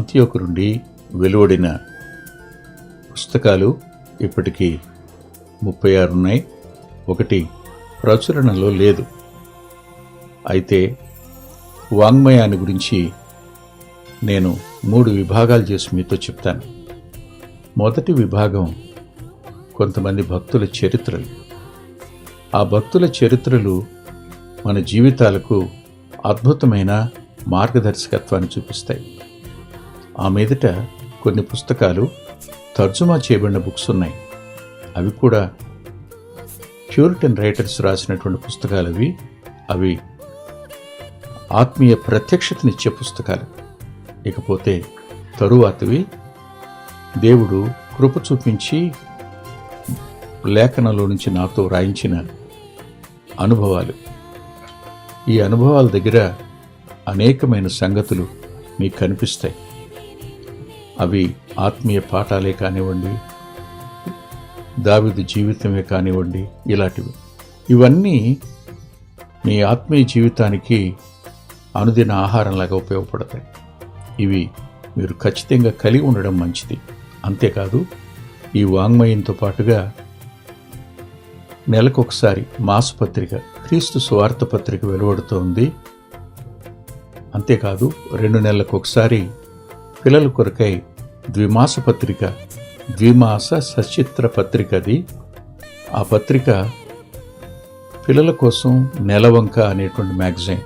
అంతియోకు నుండి వెలువడిన పుస్తకాలు ఇప్పటికీ 36 ఉన్నాయి. ఒకటి ప్రచురణలో లేదు. అయితే వాంగ్మయాన్ని గురించి నేను 3 విభాగాలు చేసి మీతో చెప్తాను. మొదటి విభాగం కొంతమంది భక్తుల చరిత్రలు. ఆ భక్తుల చరిత్రలు మన జీవితాలకు అద్భుతమైన మార్గదర్శకత్వాన్ని చూపిస్తాయి. ఆ మీదట కొన్ని పుస్తకాలు తర్జుమా చేయబడిన బుక్స్ ఉన్నాయి. అవి కూడా ప్యూరిటన్ రైటర్స్ రాసినటువంటి పుస్తకాలు. అవి ఆత్మీయ ప్రత్యక్షతనిచ్చే పుస్తకాలు. ఇకపోతే తరువాతవి దేవుడు కృప చూపించి లేఖనంలో నుంచి నాతో రాయించిన అనుభవాలు. ఈ అనుభవాల దగ్గర అనేకమైన సంగతులు మీకు కనిపిస్తాయి. అవి ఆత్మీయ పాఠాలే కానివ్వండి, దావీదు జీవితమే కానివ్వండి, ఇలాంటివి. ఇవన్నీ మీ ఆత్మీయ జీవితానికి అనుదిన ఆహారంలాగా ఉపయోగపడతాయి. ఇవి మీరు ఖచ్చితంగా కలిగి ఉండడం మంచిది. అంతేకాదు, ఈ వాంగ్మయంతో పాటుగా నెలకొకసారి మాసపత్రిక, క్రీస్తు సువార్త పత్రిక వెలువడుతోంది. అంతేకాదు, 2 నెలలకొకసారి పిల్లల కొరకై ద్విమాస పత్రిక, ద్విమాస సచిత్ర పత్రిక. అది ఆ పత్రిక పిల్లల కోసం నెలవంక అనేటువంటి మ్యాగజైన్.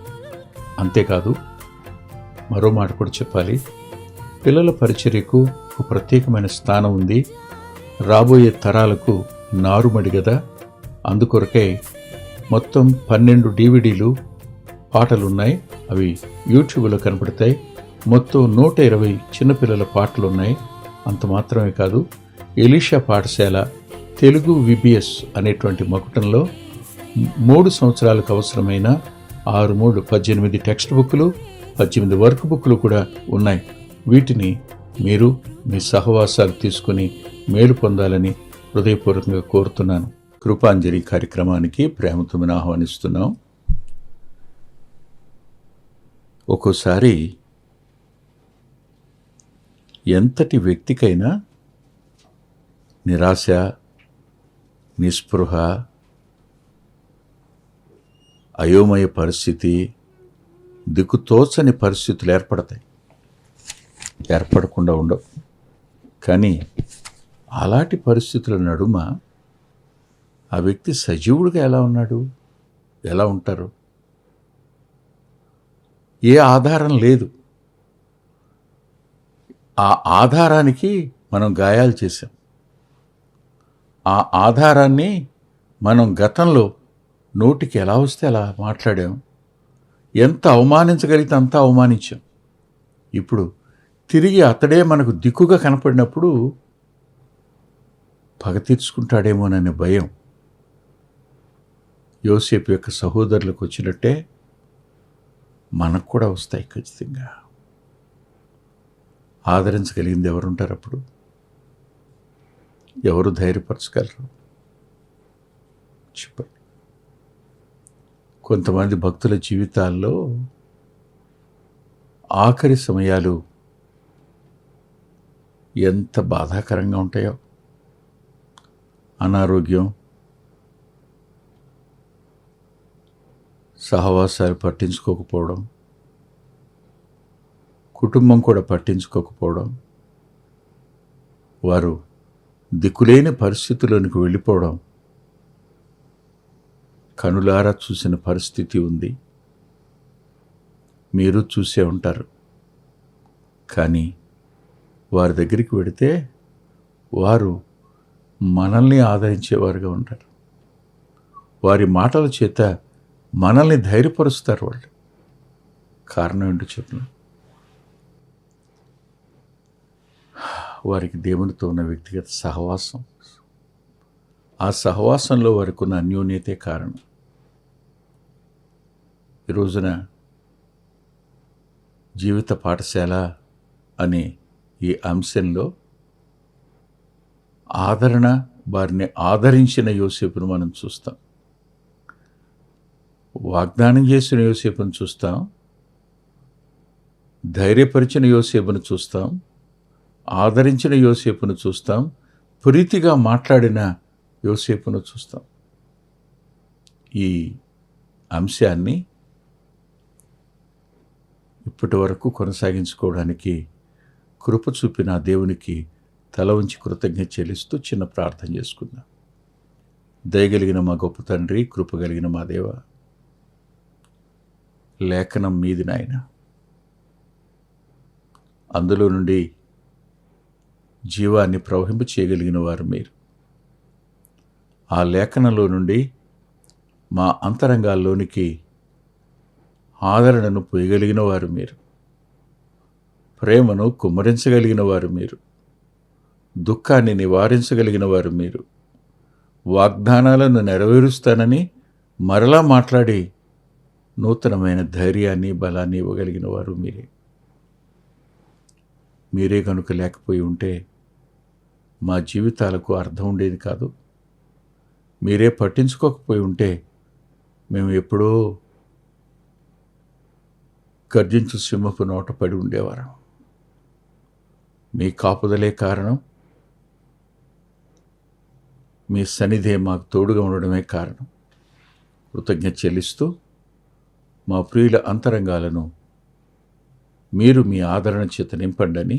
అంతేకాదు, మరో మాట కూడా చెప్పాలి. పిల్లల పరిచర్యకు ఒక ప్రత్యేకమైన స్థానం ఉంది. రాబోయే తరాలకు నారుమడి కదా. అందుకొరకై మొత్తం 12 DVDలు పాటలున్నాయి. అవి యూట్యూబ్లో కనపడతాయి. మొత్తం 120 చిన్నపిల్లల పాటలున్నాయి. అంత మాత్రమే కాదు, ఎలీషా పాఠశాల తెలుగు VBS అనేటువంటి మకుటంలో 3 సంవత్సరాలకు అవసరమైన 18 టెక్స్ట్ బుక్లు, 18 వర్క్ బుక్లు కూడా ఉన్నాయి. వీటిని మీరు మీ సహవాసాలు తీసుకుని మేలు పొందాలని హృదయపూర్వకంగా కోరుతున్నాను. కృపాంజలి కార్యక్రమానికి ప్రేమతో ఆహ్వానిస్తున్నాం. ఒక్కోసారి ఎంతటి వ్యక్తికైనా నిరాశ, నిస్పృహ, అయోమయ పరిస్థితి, దిక్కుతోచని పరిస్థితులు ఏర్పడకుండా ఉండవు. కానీ అలాంటి పరిస్థితుల నడుమ ఆ వ్యక్తి సజీవుడిగా ఎలా ఉన్నాడు, ఎలా ఉంటారు? ఏ ఆధారం లేదు. ఆ ఆధారానికి మనం గాయాలు చేశాం. ఆ ఆధారాన్ని మనం గతంలో నోటికి ఎలా వస్తే అలా మాట్లాడాం. ఎంత అవమానించగలిగితే అంతా అవమానించాం. ఇప్పుడు తిరిగి అతడే మనకు దిక్కుగా కనపడినప్పుడు పగ తీర్చుకుంటాడేమోననే భయం యోసేపు యొక్క సహోదరులకు వచ్చినట్టే మనకు కూడా వస్తాయి ఖచ్చితంగా. ఆదరించగలిగింది ఎవరుంటారు? అప్పుడు ఎవరు ధైర్యపరచగలరు చెప్పండి. కొంతమంది భక్తుల జీవితాల్లో ఆఖరి సమయాలు ఎంత బాధాకరంగా ఉంటాయో. అనారోగ్యం, సహవాసాలు పట్టించుకోకపోవడం, కుటుంబం కూడా పట్టించుకోకపోవడం, వారు దిక్కులేని పరిస్థితుల్లోనికి వెళ్ళిపోవడం కనులారా చూసిన పరిస్థితి ఉంది. మీరు చూసే ఉంటారు. కానీ వారి దగ్గరికి వెడితే వారు మనల్ని ఆదరించేవారుగా ఉంటారు. వారి మాటల చేత మనల్ని ధైర్యపరుస్తారు. వాళ్ళు కారణం ఏంటో చెప్పిన వారికి దేవునితో ఉన్న వ్యక్తిగత సహవాసం, ఆ సహవాసంలో వారికి ఉన్న అన్యోన్యతే కారణం. ఈ రోజున జీవిత పాఠశాల అనే ఈ అంశంలో ఆదరణ, వారిని ఆదరించిన యోసేపును మనం చూస్తాం. వాగ్దానం చేసిన యోసేపును చూస్తాం. ధైర్యపరిచిన యోసేపును చూస్తాం, ఆదరించిన యోసేపును చూస్తాం, ప్రీతిగా మాట్లాడిన యోసేపును చూస్తాం. ఈ అంశాన్ని ఇప్పటి వరకు కొనసాగించుకోవడానికి కృప చూపిన దేవునికి తల ఉంచి కృతజ్ఞత చెల్లిస్తూ చిన్న ప్రార్థన చేసుకుందాం. దయగలిగిన మా గొప్ప తండ్రి, కృప కలిగిన మా దేవ, లేఖనం మీది నాయన, అందులో నుండి జీవాన్ని ప్రవహింప చేయగలిగిన వారు మీరు. ఆ లేఖనంలో నుండి మా అంతరంగాల్లోనికి ఆదరణను పోయగలిగిన వారు మీరు. ప్రేమను కుమ్మరించగలిగిన వారు మీరు. దుఃఖాన్ని నివారించగలిగిన వారు మీరు. వాగ్దానాలను నెరవేరుస్తానని మరలా మాట్లాడి నూతనమైన ధైర్యాన్ని, బలాన్ని ఇవ్వగలిగిన వారు మీరే. మీరే కనుక లేకపోయి ఉంటే మా జీవితాలకు అర్థం ఉండేది కాదు. మీరే పట్టించుకోకపోయి ఉంటే మేము ఎప్పుడో గర్జించు సింహపు నోట పడి ఉండేవారం. మీ కాపుదలే కారణం, మీ సన్నిధే మాకు తోడుగా ఉండడమే కారణం. కృతజ్ఞత చెల్లిస్తూ మా ప్రియుల అంతరంగాలను మీరు మీ ఆదరణ చేత నింపండని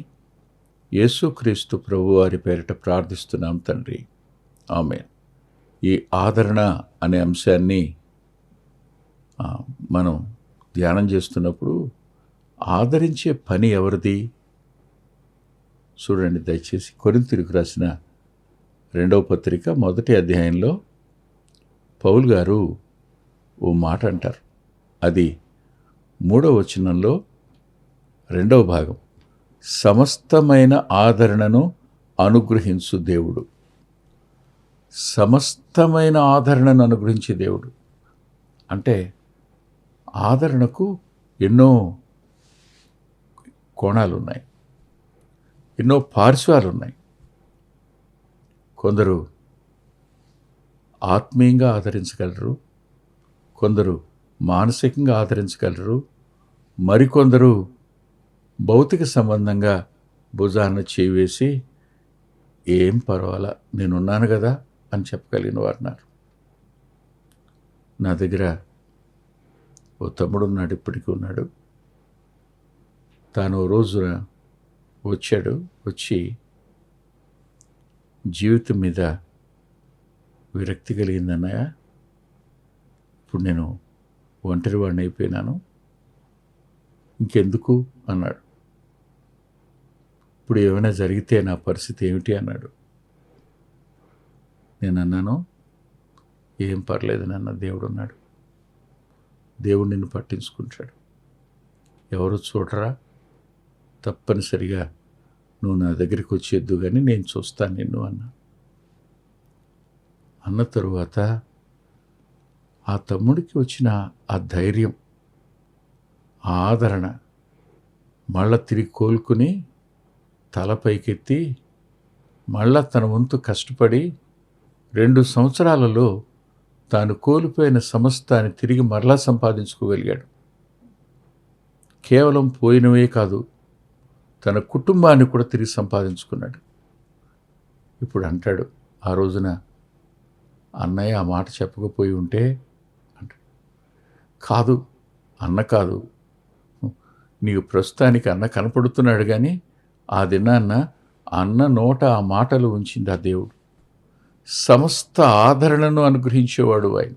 యేసుక్రీస్తు ప్రభువారి పేరిట ప్రార్థిస్తున్నాం తండ్రి, ఆమేన్. ఈ ఆదరణ అనే అంశాన్ని మనం ధ్యానం చేస్తున్నప్పుడు ఆదరించే పని ఎవరిది చూడండి దయచేసి. కొరింథీయులకు రాసిన 2వ పత్రిక 1వ అధ్యాయంలో పౌలు గారు ఓ మాట అంటారు. అది 3వ వచనంలో 2వ భాగం. సమస్తమైన ఆదరణను అనుగ్రహించు దేవుడు. సమస్తమైన ఆదరణను అనుగ్రహించే దేవుడు అంటే ఆదరణకు ఎన్నో కోణాలు ఉన్నాయి, ఎన్నో పార్శ్వాలు ఉన్నాయి. కొందరు ఆత్మీయంగా ఆదరించగలరు, కొందరు మానసికంగా ఆదరించగలరు, మరికొందరు భౌతిక సంబంధంగా భుజాన చేవేసి ఏం పర్వాలా నేనున్నాను కదా అని చెప్పగలిగిన వారు ఉన్నారు. నా దగ్గర ఓ తమ్ముడు ఉన్నాడు, ఇప్పటికీ ఉన్నాడు. తాను ఓ రోజున వచ్చి జీవితం మీద విరక్తి కలిగిందన్నయ్య, ఇప్పుడు నేను ఒంటరి వాడిని అయిపోయినాను, ఇంకెందుకు అన్నాడు. ఇప్పుడు ఏమైనా జరిగితే నా పరిస్థితి ఏమిటి అన్నాడు. నేను అన్నాను, ఏం పర్లేదు నాన్న, దేవుడు ఉన్నాడు, దేవుడు నిన్ను పట్టించుకుంటాడు, ఎవరు చూడరా, తప్పనిసరిగా నువ్వు నా దగ్గరికి వచ్చేద్దు కానీ నేను చూస్తాను నిన్ను అన్న తరువాత ఆ తమ్ముడికి వచ్చిన ఆ ధైర్యం, ఆ ఆదరణ మళ్ళా తిరిగి కోలుకుని తల పైకెత్తి మళ్ళా తన వంతు కష్టపడి 2 సంవత్సరాలలో తాను కోల్పోయిన సమస్తాన్ని తిరిగి మరలా సంపాదించుకోగలిగాడు. కేవలం పోయినవే కాదు, తన కుటుంబాన్ని కూడా తిరిగి సంపాదించుకున్నాడు. ఇప్పుడు అంటాడు, ఆ రోజున అన్నయ్య ఆ మాట చెప్పకపోయి ఉంటే అంటాడు. కాదు అన్న కాదు, నీకు ప్రస్తుతానికి అన్న కనపడుతున్నాడు కానీ ఆ దినాన్న అన్న నోట ఆ మాటలు ఉంచింది ఆ దేవుడు. సమస్త ఆదరణను అనుగ్రహించేవాడు ఆయన,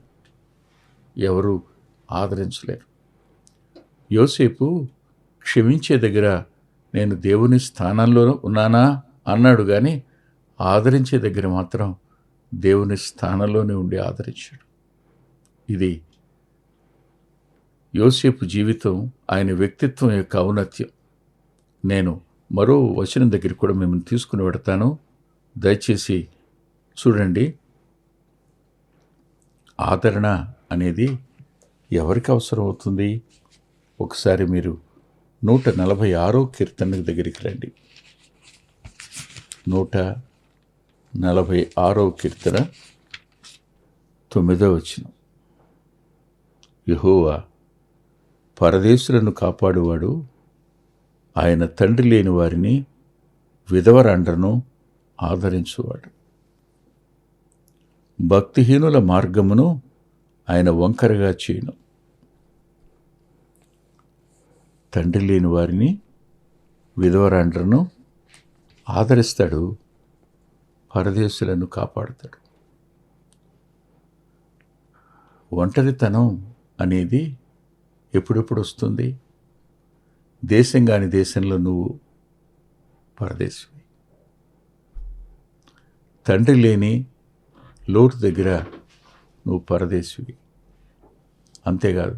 ఎవరు ఆదరించలేరు. యోసేపు క్షమించే దగ్గర నేను దేవుని స్థానంలో ఉన్నానా అన్నాడు కానీ ఆదరించే దగ్గర మాత్రం దేవుని స్థానంలోనే ఉండి ఆదరించాడు. ఇది యోసేపు జీవితం, ఆయన వ్యక్తిత్వం యొక్క ఔన్నత్యం. నేను మరో వచనం దగ్గరికి కూడా మిమ్మల్ని తీసుకుని పెడతాను, దయచేసి చూడండి. ఆదరణ అనేది ఎవరికి అవసరం అవుతుంది? ఒకసారి మీరు 146వ కీర్తన దగ్గరికి రండి. 146వ కీర్తన 9వ వచనం. యెహోవా పరదేశులను కాపాడువాడు, ఆయన తండ్రి లేని వారిని, విధవరాండ్రను ఆదరించువాడు. భక్తిహీనుల మార్గమును ఆయన వంకరగా చేయును. తండ్రి లేని వారిని, విధవరాండ్రను ఆదరిస్తాడు, పరదేశులను కాపాడుతాడు. ఒంటరితనం అనేది ఎప్పుడెప్పుడు వస్తుంది? దేశం కాని దేశంలో నువ్వు పరదేశివి. తండ్రి లేని లోటు దగ్గర నువ్వు పరదేశివి. అంతేకాదు,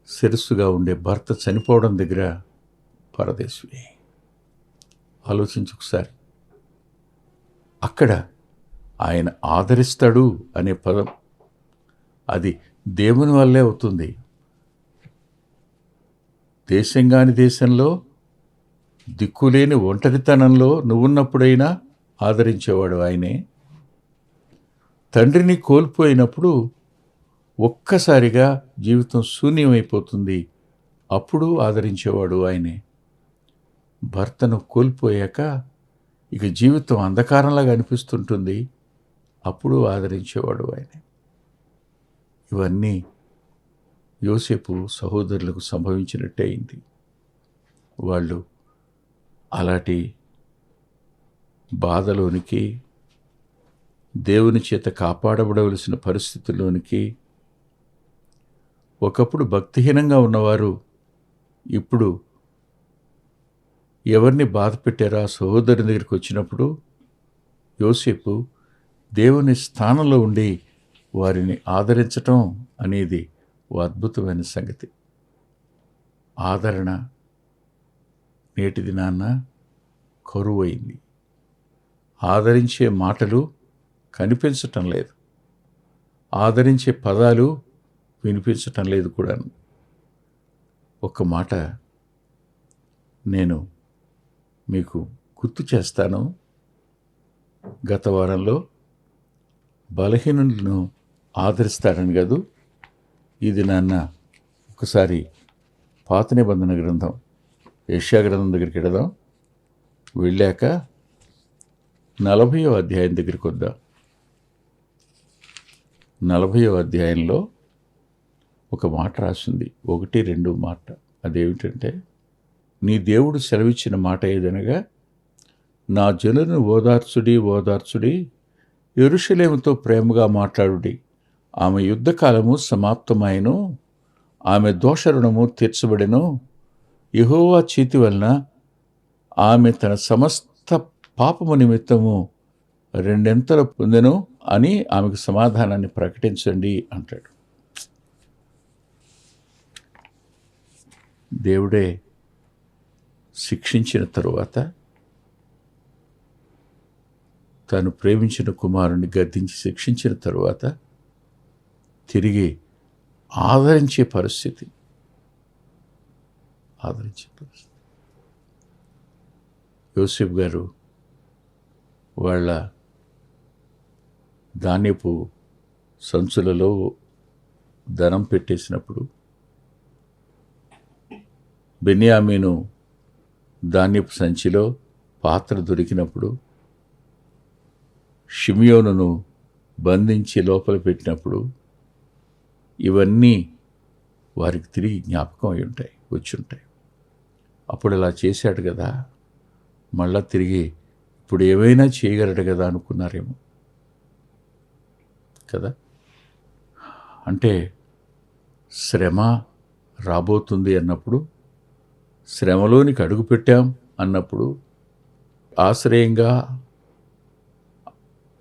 శిరస్సుగా ఉండే భర్త చనిపోవడం దగ్గర పరదేశివి. ఆలోచించు ఒకసారి. అక్కడ ఆయన ఆదరిస్తాడు అనే పదం అది దేవుని వల్లే అవుతుంది. దేశంగాని దేశంలో, దిక్కులేని ఒంటరితనంలో నువ్వున్నప్పుడైనా ఆదరించేవాడు ఆయనే. తండ్రిని కోల్పోయినప్పుడు ఒక్కసారిగా జీవితం శూన్యమైపోతుంది, అప్పుడు ఆదరించేవాడు ఆయనే. భర్తను కోల్పోయాక ఇక జీవితం అంధకారంలాగా అనిపిస్తుంటుంది, అప్పుడు ఆదరించేవాడు ఆయనే. ఇవన్నీ యోసేపు సహోదరులకు సంభవించినట్టే అయింది. వాళ్ళు అలాంటి బాధలోనికి, దేవుని చేత కాపాడబడవలసిన పరిస్థితుల్లోనికి, ఒకప్పుడు భక్తిహీనంగా ఉన్నవారు ఇప్పుడు ఎవరిని బాధ పెట్టారో ఆ సహోదరుని దగ్గరికి వచ్చినప్పుడు యోసేపు దేవుని స్థానంలో ఉండి వారిని ఆదరించటం అనేది ఓ అద్భుతమైన సంగతి. ఆదరణ నేటి దినాన్న కరువైంది. ఆదరించే మాటలు కనిపించటం లేదు, ఆదరించే పదాలు వినిపించటం లేదు కూడా. ఒక మాట నేను మీకు గుర్తు చేస్తాను. గత వారంలో బలహీనులను ఆదరిస్తాడని కాదు, ఇది నాన్న ఒకసారి పాత నిబంధన గ్రంథం యెషయా గ్రంథం దగ్గరికి వెళదాం. వెళ్ళాక 40వ అధ్యాయం దగ్గరికి వద్దాం. 40వ అధ్యాయంలో ఒక మాట రాసింది, 1-2 మాట. అదేమిటంటే, నీ దేవుడు సెలవిచ్చిన మాట ఏదనగా, నా జనులను ఓదార్చుడి ఓదార్చుడి, యెరూషలేముతో ప్రేమగా మాట్లాడుడి. ఆమె యుద్ధకాలము సమాప్తమాయెను, ఆమె దోషరుణము తీర్చబడెను. యెహోవా చేతి వలన ఆమె తన సమస్త పాపము నిమిత్తము 2 పొందెను అని ఆమెకు సమాధానాన్ని ప్రకటించండి అంటాడు. దేవుడే శిక్షించిన తరువాత, తాను ప్రేమించిన కుమారుని గద్దించి శిక్షించిన తరువాత తిరిగి ఆదరించే పరిస్థితి. యోసేపు గారు వాళ్ళ ధాన్యపు సంచులలో ధనం పెట్టేసినప్పుడు, బెన్యామీను ధాన్యపు సంచిలో పాత్ర దొరికినప్పుడు, షిమియోనును బంధించి లోపల పెట్టినప్పుడు, ఇవన్నీ వారికి తిరిగి జ్ఞాపకం అయి ఉంటాయి, వచ్చి ఉంటాయి. అప్పుడు అలా చేశాడు కదా, మళ్ళా తిరిగి ఇప్పుడు ఏమైనా చేయగలడు కదా అనుకున్నారేమో కదా. అంటే శ్రమ రాబోతుంది అన్నప్పుడు, శ్రమలోనికి అడుగు పెట్టాం అన్నప్పుడు, ఆశ్రయంగా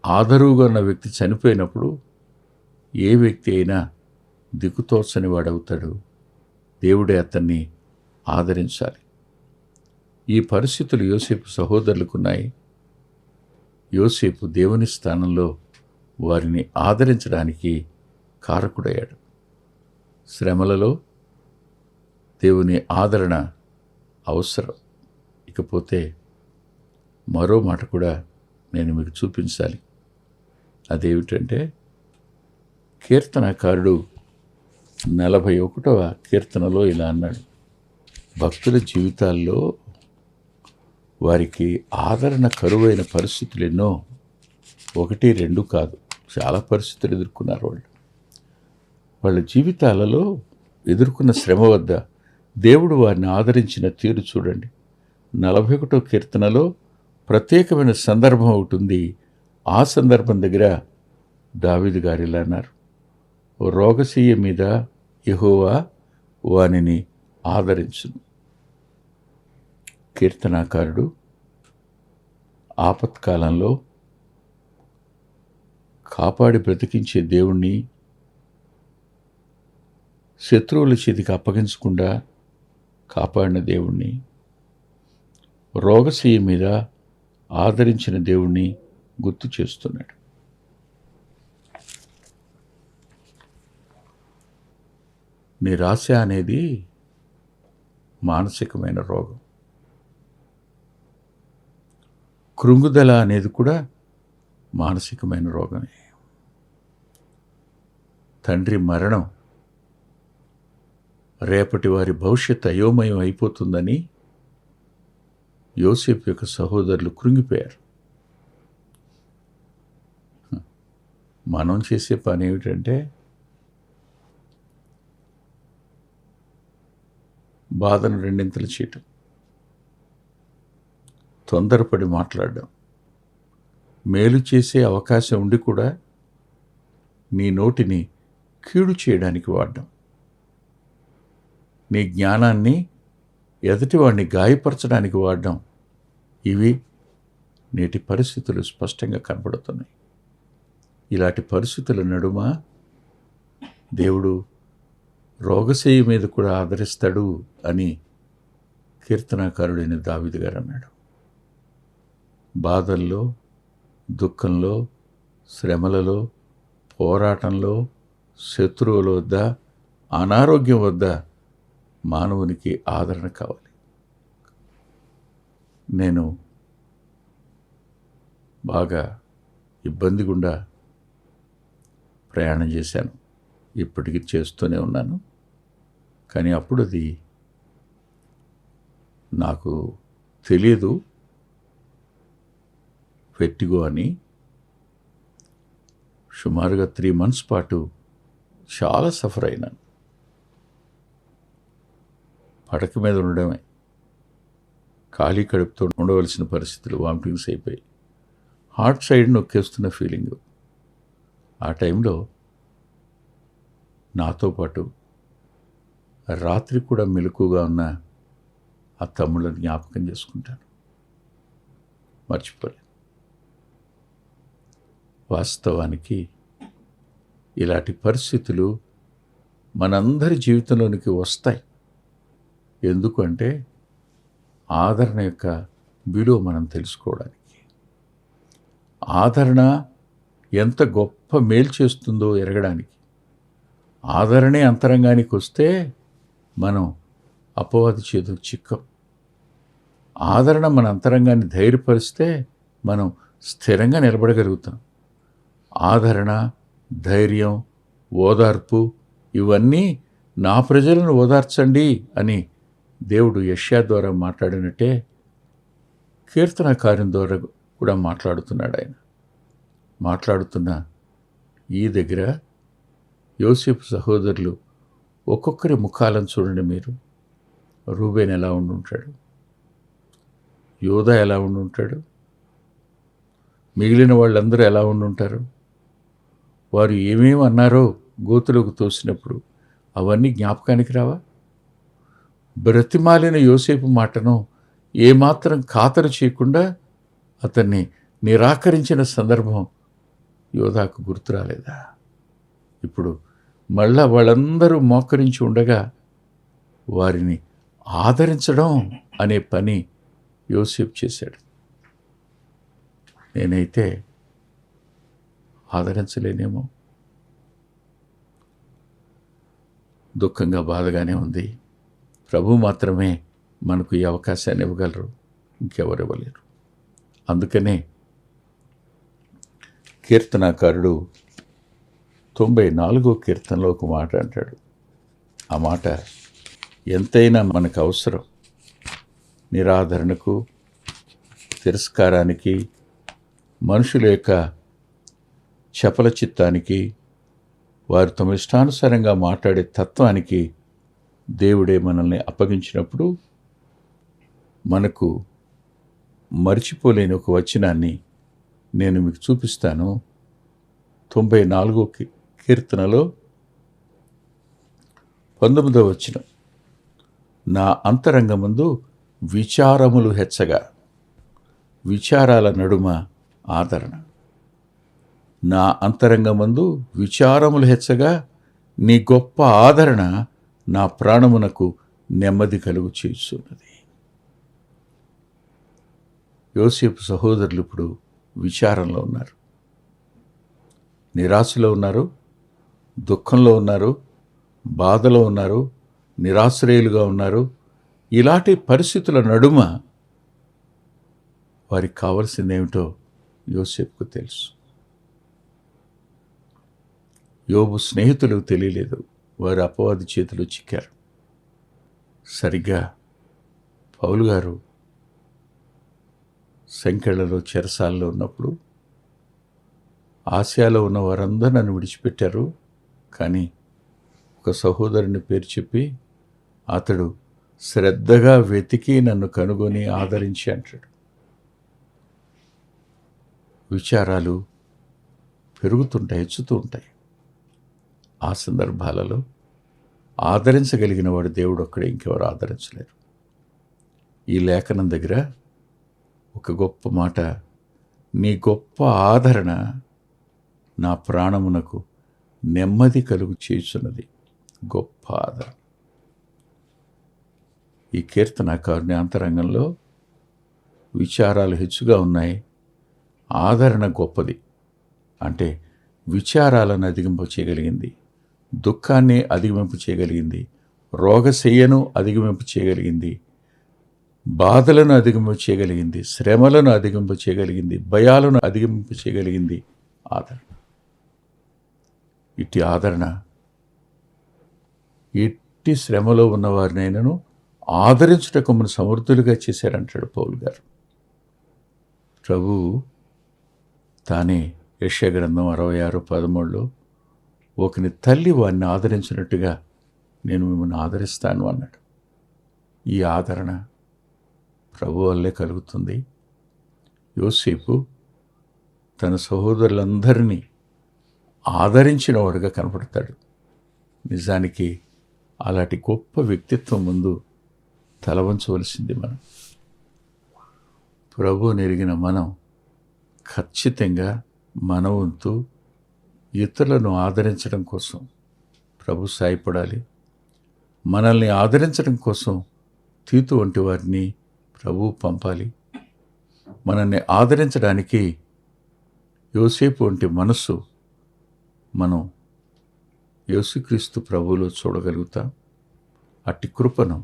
ఆదరువుగా ఉన్న వ్యక్తి చనిపోయినప్పుడు ఏ వ్యక్తి అయినా దిక్కుతోచని వాడవుతాడు. దేవుడే అతన్ని ఆదరించాలి. ఈ పరిస్థితులు యోసేపు సహోదరులకున్నాయి. యోసేపు దేవుని స్థానంలో వారిని ఆదరించడానికి కారకుడయ్యాడు. శ్రమలలో దేవుని ఆదరణ అవసరం. ఇకపోతే మరో మాట కూడా నేను మీకు చూపించాలి. అదేమిటంటే, కీర్తనకారుడు 41వ కీర్తనలో ఇలా అన్నాడు, భక్తుల జీవితాల్లో వారికి ఆదరణ కరువైన పరిస్థితులు ఎన్నో, 1, 2 కాదు, చాలా పరిస్థితులు ఎదుర్కొన్నారు వాళ్ళ జీవితాలలో ఎదుర్కొన్న శ్రమ వద్ద దేవుడు వారిని ఆదరించిన తీరు చూడండి. 41వ కీర్తనలో ప్రత్యేకమైన సందర్భం ఒకటి ఉంది. ఆ సందర్భం దగ్గర దావీదు గారు ఇలా అన్నారు, రోగశయ్య మీద యెహోవా వానిని ఆదరించును. కీర్తనాకారుడు ఆపత్కాలంలో కాపాడి బ్రతికించే దేవుణ్ణి శత్రువుల చేతికి అప్పగించకుండా కాపాడిన దేవుణ్ణి, రోగశయ్య మీద ఆదరించిన దేవుణ్ణి గుర్తు చేస్తున్నాడు. నిరాశ అనేది మానసికమైన రోగం. కృంగుదల అనేది కూడా మానసికమైన రోగమే. తండ్రి మరణం రేపటి వారి భవిష్యత్తు అయోమయం అయిపోతుందని యోసేపు యొక్క సహోదరులు కృంగిపోయారు. మనం చేసే పని ఏమిటంటే బాధను రెండింతలు చేయటం, తొందరపడి మాట్లాడడం, మేలు చేసే అవకాశం ఉండి కూడా నీ నోటిని కీడు చేయడానికి వాడడం, నీ జ్ఞానాన్ని ఎదుటివాడిని గాయపరచడానికి వాడడం, ఇవి నేటి పరిస్థితులు స్పష్టంగా కనబడుతున్నాయి. ఇలాంటి పరిస్థితుల నడుమ దేవుడు రోగశయ్య మీద కూడా ఆదరిస్తాడు అని కీర్తనాకారుడైన దావీదు గారు అన్నాడు. బాధల్లో, దుఃఖంలో, శ్రమలలో, పోరాటంలో, శత్రువుల వద్ద, అనారోగ్యం వద్ద మానవునికి ఆదరణ కావాలి. నేను బాగా ఇబ్బంది గుండా ప్రయాణం చేశాను, ఇప్పటికీ చేస్తూనే ఉన్నాను. కానీ అప్పుడు అది నాకు తెలియదు వెర్టిగో అని. సుమారుగా 3 months పాటు చాలా సఫర్ అయినాను. పడక మీద ఉండడమే, ఖాళీ కడుపుతో ఉండవలసిన పరిస్థితులు, వామిటింగ్స్ అయిపోయి హార్ట్ సైడ్ నొక్కేస్తున్న ఫీలింగు. ఆ టైంలో నాతో పాటు రాత్రి కూడా మెలకుగా ఉన్న ఆ తమ్ముళ్ళని జ్ఞాపకం చేసుకుంటాను, మర్చిపోలేను. వాస్తవానికి ఇలాంటి పరిస్థితులు మనందరి జీవితంలోనికి వస్తాయి. ఎందుకంటే ఆదరణ యొక్క విలువ మనం తెలుసుకోవడానికి, ఆదరణ ఎంత గొప్ప మేలు చేస్తుందో ఎరగడానికి. ఆదరణే అంతరంగానికి వస్తే మనం అపవాది చేతులకు చిక్కం. ఆదరణ మన అంతరంగాన్ని ధైర్యపరిస్తే మనం స్థిరంగా నిలబడగలుగుతాం. ఆదరణ, ధైర్యం, ఓదార్పు ఇవన్నీ నా ప్రజలను ఓదార్చండి అని దేవుడు యెషయా ద్వారా మాట్లాడినట్టే కీర్తనకారుని ద్వారా కూడా మాట్లాడుతున్నాడు. ఆయన మాట్లాడుతున్న ఈ దగ్గర యోసేపు సహోదరులు ఒక్కొక్కరి ముఖాలను చూడండి మీరు. రూబేన్ ఎలా ఉండుంటాడు, యోధా ఎలా ఉండుంటాడు, మిగిలిన వాళ్ళందరూ ఎలా ఉండుంటారు, వారు ఏమేమి అన్నారో గోతులోకి తోసినప్పుడు అవన్నీ జ్ఞాపకానికి రావా? బ్రతిమాలిన యోసేపు మాటను ఏమాత్రం ఖాతరు చేయకుండా అతన్ని నిరాకరించిన సందర్భం యోధాకు గుర్తు రాలేదా? ఇప్పుడు మళ్ళా వాళ్ళందరూ మోకరించి ఉండగా వారిని ఆదరించడం అనే పని యోసేపు చేశాడు. నేనైతే ఆదరించలేనేమో. దుఃఖంగా, బాధగానే ఉంది. ప్రభు మాత్రమే మనకు ఈ అవకాశాన్ని ఇవ్వగలరు, ఇంకెవరు ఇవ్వలేరు. అందుకనే కీర్తనాకారుడు 94వ కీర్తనలో ఒక మాట అంటాడు. ఆ మాట ఎంతైనా మనకు అవసరం. నిరాదరణకు, తిరస్కారానికి, మనుషుల యొక్క చపల చిత్తానికి, వారు తమ ఇష్టానుసారంగా మాట్లాడే తత్వానికి దేవుడే మనల్ని అప్పగించినప్పుడు మనకు మర్చిపోలేని ఒక వచనాన్ని నేను మీకు చూపిస్తాను. 94వ కీర్తనలో 19వ వచనం, నా అంతరంగమందు విచారములు హెచ్చగా, విచారాల నడుమ ఆదరణ. నా అంతరంగమందు విచారములు హెచ్చగా, నీ గొప్ప ఆదరణ నా ప్రాణమునకు నెమ్మది కలుగు చేస్తున్నది. యోసేపు సహోదరులు ఇప్పుడు విచారంలో ఉన్నారు, నిరాశలో ఉన్నారు, దుఃఖంలో ఉన్నారు, బాధలో ఉన్నారు, నిరాశ్రయులుగా ఉన్నారు. ఇలాంటి పరిస్థితుల నడుమ వారికి కావలసిందేమిటో యోసేపుకు తెలుసు. యోబు స్నేహితులకు తెలియలేదు, వారు అపవాది చేతిలో చిక్కారు. సరిగ్గా పౌలు గారు సంకెళ్లలో చెరసాలలో ఉన్నప్పుడు ఆసియాలో ఉన్న వారందరూ నన్ను విడిచిపెట్టారు, కానీ ఒక సహోదరుని పేరు చెప్పి అతడు శ్రద్ధగా వెతికి నన్ను కనుగొని ఆదరించి అంటాడు. విచారాలు పెరుగుతుంటాయి, హెచ్చుతూ ఉంటాయి. ఆ సందర్భాలలో ఆదరించగలిగిన వాడు దేవుడు ఒక్కడే, ఇంకెవరు ఆదరించలేరు. ఈ లేఖనం దగ్గర ఒక గొప్ప మాట, నీ గొప్ప ఆదరణ నా ప్రాణమునకు నెమ్మది కలుగు చేస్తున్నది. గొప్ప ఆదరణ. ఈ కీర్తనకారుని అంతరంగంలో విచారాలు హెచ్చుగా ఉన్నాయి, ఆదరణ గొప్పది. అంటే విచారాలను అధిగమింప చేయగలిగింది, దుఃఖాన్ని అధిగమింపు చేయగలిగింది, రోగశయ్యను అధిగమింపు చేయగలిగింది, బాధలను అధిగమింపు చేయగలిగింది, శ్రమలను అధిగమింపు చేయగలిగింది, భయాలను అధిగమింపు చేయగలిగింది ఆదరణ. ఇట్టి ఆదరణ ఇట్టి శ్రమలో ఉన్నవారినైనాను ఆదరించుటకు మన సమర్థులుగా చేశారంటాడు పౌలు గారు. ప్రభువు తానే యెషయా గ్రంథం 66:13లో ఒకని తల్లి వారిని ఆదరించినట్టుగా నేను మిమ్మల్ని ఆదరిస్తాను అన్నాడు. ఈ ఆదరణ ప్రభు వల్లే కలుగుతుంది. యోసేపు తన సహోదరులందరినీ ఆదరించిన వాడుగా కనపడతాడు. నిజానికి అలాంటి గొప్ప వ్యక్తిత్వం ముందు తలవంచవలసింది మనం. ప్రభువుని ఎరిగిన మనం ఖచ్చితంగా మన వంతు ఇతరులను ఆదరించడం కోసం ప్రభు సాయపడాలి. మనల్ని ఆదరించడం కోసం తీతు వంటి వారిని ప్రభు పంపాలి. మనల్ని ఆదరించడానికి యోసేపు వంటి మనస్సు మనం యేసుక్రీస్తు ప్రభువులో చూడగలుగుతాం. అట్టి కృపను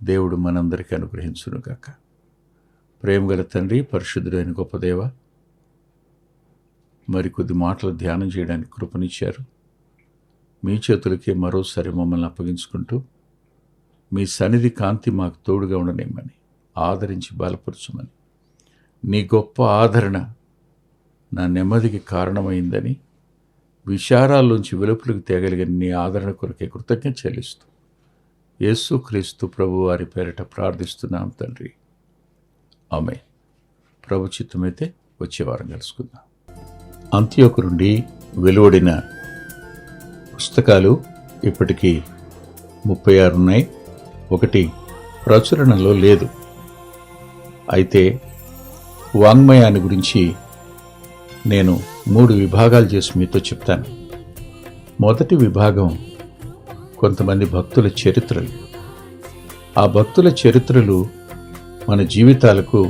దేవుడు మనందరికీ అనుగ్రహించునుగాక. ప్రేమగల తండ్రి, పరిశుద్ధుడైన గొప్ప దేవ, మరికొద్ది మాటలు ధ్యానం చేయడానికి కృపనిచ్చారు. మీ చేతులకే మరోసారి మమ్మల్ని అప్పగించుకుంటూ మీ సన్నిధి కాంతి మాకు తోడుగా ఉండనేమని, ఆదరించి బలపరచమని, నీ గొప్ప ఆదరణ నా నెమ్మదికి కారణమైందని, విచారాల్లోంచి వెలుపులకు తేగలిగిన నీ ఆదరణ కొరకే కృతజ్ఞత చెల్లిస్తూ యేసుక్రీస్తు ప్రభు వారి పేరిట ప్రార్థిస్తున్నాం తండ్రి, ఆమేన్. ప్రభు చిత్తమైతే వచ్చే వారం కలుసుకుందాం. అంత్యోకు నుండి వెలువడిన పుస్తకాలు ఇప్పటికీ 36 ఉన్నాయి. ఒకటి ప్రచురణలో లేదు. అయితే వాంగ్మయాన్ని గురించి నేను 3 విభాగాలు చేసి మీతో చెప్తాను. మొదటి విభాగం కొంతమంది భక్తుల చరిత్రలు. ఆ భక్తుల చరిత్రలు మన జీవితాలకు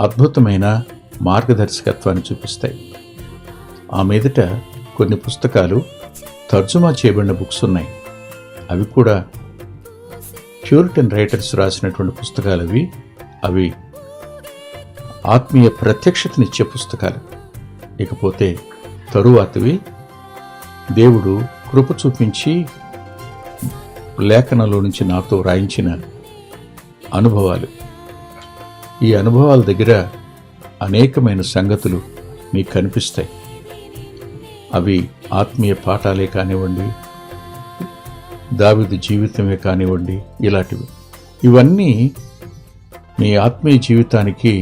అద్భుతమైన మార్గదర్శకత్వాన్ని చూపిస్తాయి. ఆ మీదట కొన్ని పుస్తకాలు తర్జుమా చేయబడిన బుక్స్ ఉన్నాయి. అవి కూడా ప్యూరిటన్ రైటర్స్ రాసినటువంటి పుస్తకాలు. అవి ఆత్మీయ ప్రత్యక్షతనిచ్చే పుస్తకాలు. ఇకపోతే తరువాతవి దేవుడు కృప చూపించి లేఖనంలో నుంచి నాతో రాయించిన అనుభవాలు. ఈ అనుభవాల దగ్గర అనేకమైన సంగతులు మీకు కనిపిస్తాయి. అవి ఆత్మీయ పాఠాలే కానివ్వండి, దావీదు జీవితమే కానివ్వండి, ఇలాంటివి. ఇవన్నీ మీ ఆత్మీయ జీవితానికి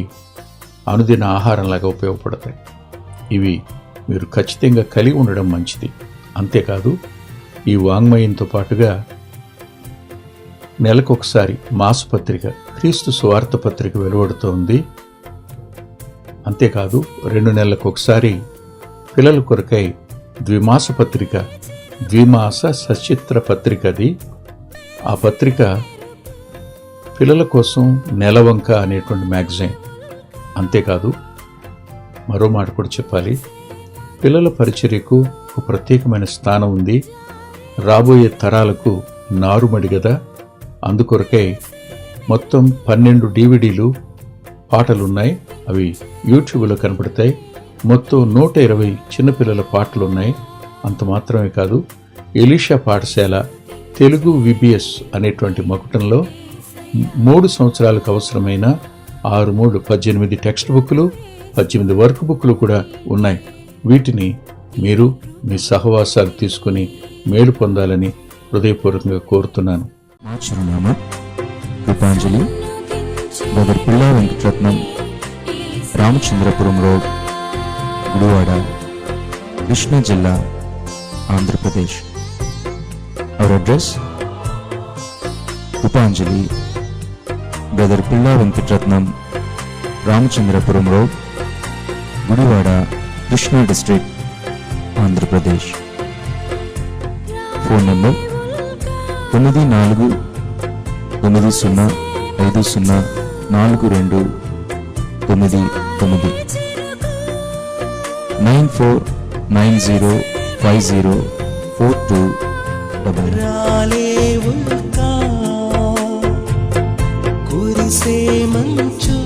అనుదిన ఆహారంలాగా ఉపయోగపడతాయి. ఇవి మీరు ఖచ్చితంగా కలిగి ఉండడం మంచిది. అంతేకాదు, ఈ వాంగ్మయంతో పాటుగా నెలకొకసారి మాసపత్రిక, క్రీస్తు సువార్త పత్రిక వెలువడుతోంది. అంతేకాదు, 2 నెలలకొకసారి పిల్లల కొరకై ద్విమాస పత్రిక, ద్విమాస సచిత్ర పత్రిక. అది ఆ పత్రిక పిల్లల కోసం నెలవంక అనేటువంటి మ్యాగజైన్. అంతేకాదు, మరో మాట కూడా చెప్పాలి, పిల్లల పరిచర్యకు ఒక ప్రత్యేకమైన స్థానం ఉంది. రాబోయే తరాలకు నారుమడి కదా, అందుకొరకై మొత్తం 12 DVDలు పాటలున్నాయి. అవి యూట్యూబ్లో కనపడతాయి. మొత్తం 120 చిన్నపిల్లల పాటలున్నాయి. అంత మాత్రమే కాదు, ఎలీషా పాఠశాల తెలుగు VBS అనేటువంటి మకుటంలో 3 సంవత్సరాలకు అవసరమైన 18 టెక్స్ట్ బుక్లు, 18 వర్క్ బుక్లు కూడా ఉన్నాయి. వీటిని మీరు మీ సహవాసాలు తీసుకుని మేలు పొందాలని హృదయపూర్వకంగా కోరుతున్నాను. మా చిరునామా కృపాంజలి, బ్రదర్ పిల్లా వెంకటరత్నం, రామచంద్రపురం రోడ్, గుడివాడ, కృష్ణా జిల్లా, Andhra Pradesh. Our address: Krupanjali, brother Pilla Venkataratnam, Ramachandrapuram road, Gudivada, Krishna district, Andhra Pradesh. Phone number 9490504299 94905042. కురిసే మంచు